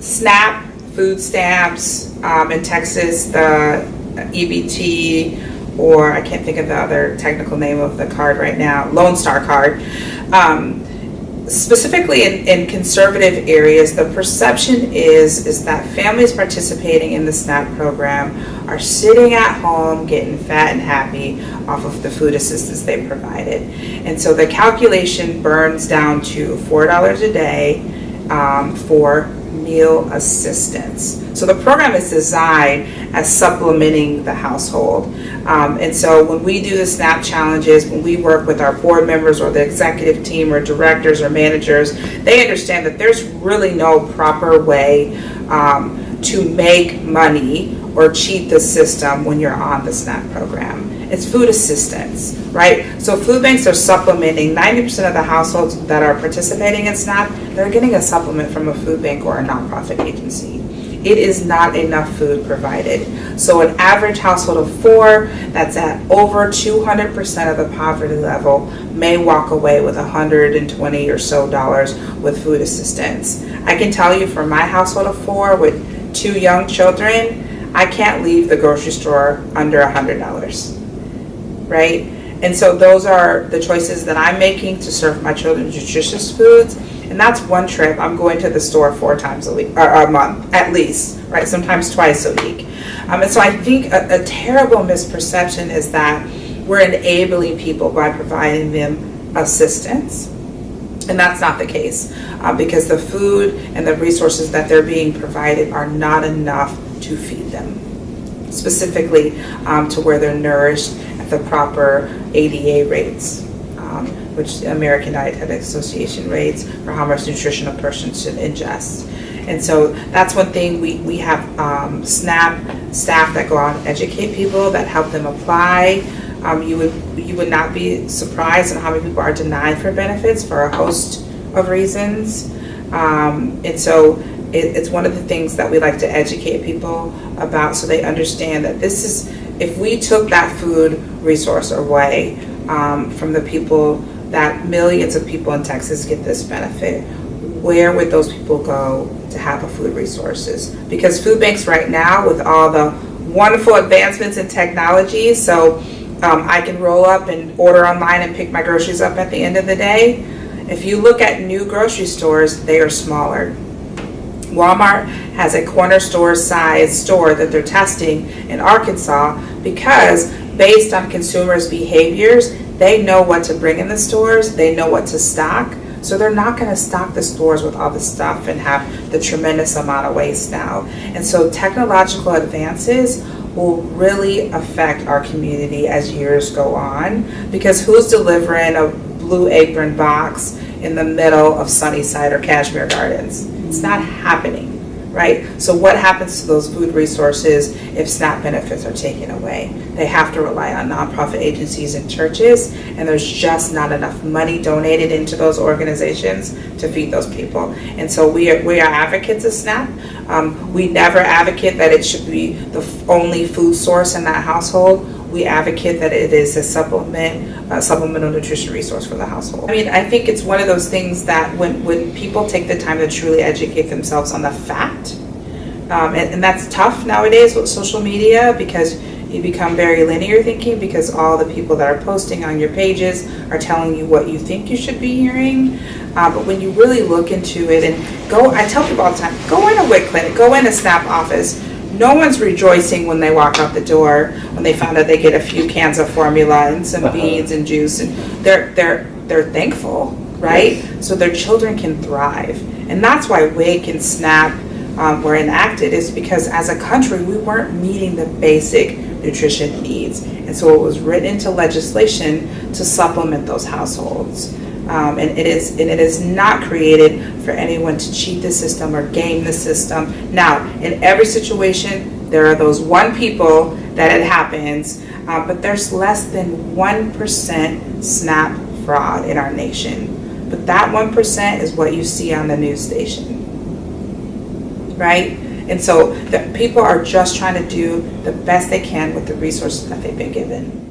SNAP, food stamps, in Texas, the EBT, or I can't think of the other technical name of the card right now, Lone Star card. Specifically in conservative areas, the perception is that families participating in the SNAP program are sitting at home getting fat and happy off of the food assistance they provided. And so the calculation burns down to $4 a day for meal assistance. So the program is designed as supplementing the household. And so when we do the SNAP challenges, when we work with our board members or the executive team or directors or managers, they understand that there's really no proper way to make money or cheat the system when you're on the SNAP program. It's food assistance, right? So food banks are supplementing 90% of the households that are participating in SNAP. They're getting a supplement from a food bank or a nonprofit agency. It is not enough food provided. So an average household of 4 that's at over 200% of the poverty level may walk away with $120 or so with food assistance. I can tell you for my household of 4 with 2 young children, I can't leave the grocery store under $100, right? And so those are the choices that I'm making to serve my children nutritious foods. And that's one trip. I'm going to the store 4 times a week, or a month at least, right? Sometimes twice a week. And so I think a terrible misperception is that we're enabling people by providing them assistance. And that's not the case, because the food and the resources that they're being provided are not enough to feed them, specifically to where they're nourished at the proper ADA rates, which the American Dietetic Association rates for how much nutrition a person should ingest. And so that's one thing. We have SNAP staff that go out and educate people, that help them apply. You would not be surprised on how many people are denied for benefits for a host of reasons. And so it's one of the things that we like to educate people about, so they understand that this is, if we took that food resource away from the people, that millions of people in Texas get this benefit, where would those people go to have the food resources? Because food banks right now, with all the wonderful advancements in technology, so I can roll up and order online and pick my groceries up at the end of the day. If you look at new grocery stores, they are smaller. Walmart has a corner store size store that they're testing in Arkansas, because based on consumers' behaviors, they know what to bring in the stores, they know what to stock, so they're not going to stock the stores with all the stuff and have the tremendous amount of waste now. And so technological advances will really affect our community as years go on, because who's delivering a Blue Apron box in the middle of Sunnyside or Cashmere Gardens? It's not happening, right? So what happens to those food resources if SNAP benefits are taken away? They have to rely on nonprofit agencies and churches, and there's just not enough money donated into those organizations to feed those people. And so we are advocates of SNAP. We never advocate that it should be the only food source in that household. We advocate that it is a supplemental nutrition resource for the household. I mean, I think it's one of those things that when people take the time to truly educate themselves on the fact, and that's tough nowadays with social media, because you become very linear thinking, because all the people that are posting on your pages are telling you what you think you should be hearing. But when you really look into it and go, I tell people all the time, go in a WIC clinic, go in a SNAP office. No one's rejoicing when they walk out the door when they found out they get a few cans of formula and some beans and juice, and they're thankful, right? So their children can thrive. And that's why WIC and SNAP were enacted, is because as a country we weren't meeting the basic nutrition needs, and so it was written into legislation to supplement those households. And it is not created for anyone to cheat the system or game the system. Now, in every situation, there are those one people that it happens, but there's less than 1% SNAP fraud in our nation. But that 1% is what you see on the news station, right? And so the people are just trying to do the best they can with the resources that they've been given.